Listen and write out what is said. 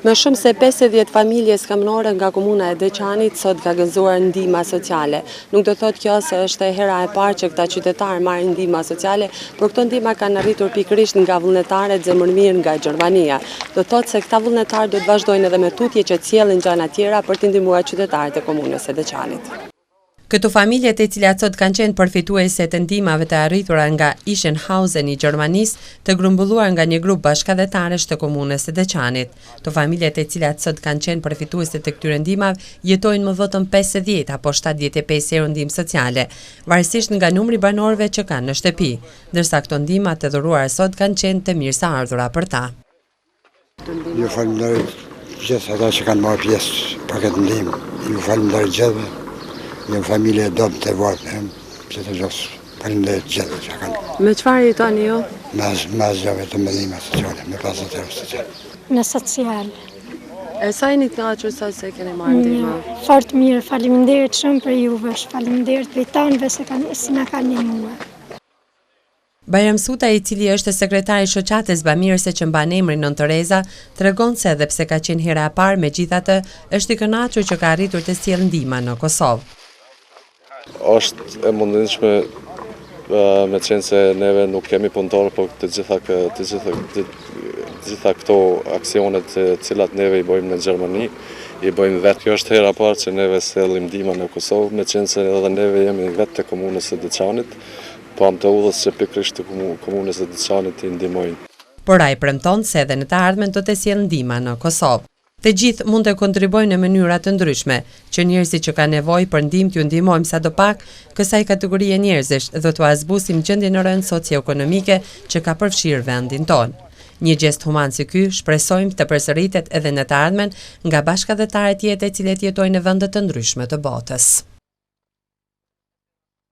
Më shumë se 50 familje skamnore nga komuna e Deçanit sot ka gëzuar ndihma sociale. Nuk do thotë kjo se është e hera e parë që këta qytetarë marrin ndihma sociale, por këto ndihma kanë arritur pikërisht nga vullnetarët zemërmirë nga Gjermania. Do thotë se këta vullnetarë do të vazhdojnë edhe me tutje që sjellin gjëra tjera për të ndihmuar qytetarët e komunës së Deçanit. Këto familje të cilat sot kanë qenë përfituese të ndihmave të arritura nga Ischenhausen i Gjermanisë, të grumbulluar nga një grup bashkëdhetarësh të komunës së Deçanit. Këto familje të cilat sot kanë qenë përfituese të këtyre ndihmave jetojnë më vetëm 50 apo 75 euro ndihmë sociale, varësisht nga numri banorëve që kanë në shtëpi, ndërsa këto ndihma të dhuruara sot kanë qenë të mirëseardhura për ta. Ju falenderoj gjithë ata që kanë marrë pjesë për këtë ndihmë. Ju falenderoj gjithëve. Një familje domë të vartë, që të gjosë falenderoj gjithë që kanë. Me çfarë jetoni ju? Me asgjëve të ndihma sociale, me pasatërë sociale. Në social. E sa jeni të knaqur sot se keni marrë ndihmë? Fort mirë, faleminderit shumë për juve, faleminderit britanëve se na kanë ndihmuar. Bajram Suta, i cili është sekretari i shoqatës bamirëse që mban emrin Nën Tereza, tregon se edhe pse ka qenë hera e parë, megjithatë është i kënaqur që ka arritur të sjellë ndihma në Kosovë. Është e mundshme me qenë se neve nuk kemi punëtorë, por të gjitha këto aksionet të cilat neve i bëjmë në Gjermani, i bëjmë vetë. Kjo është hera e parë që neve sjellim ndihma në Kosovë, me qenë se edhe neve jemi vetë të komunës së Deçanit, po am të udhës që pikërisht të komunës së Deçanit i ndihmojnë. Por ai premton se edhe në të ardhmen do të sjellë ndihma në Kosovë. Të gjithë mund të kontribuojnë në mënyra të ndryshme, që njerëzit që kanë nevojë për ndihmë t'ju ndihmojmë sadopak kësaj kategorie njerëzish dhe t'u zbusim gjendjen e rëndë socio-ekonomike që ka përfshirë vendin tonë. Një gjest human si ky shpresojmë të përsëritet edhe në të ardhmen nga bashkëdhetarët tjerë të cilët jetojnë në vende të ndryshme të botës.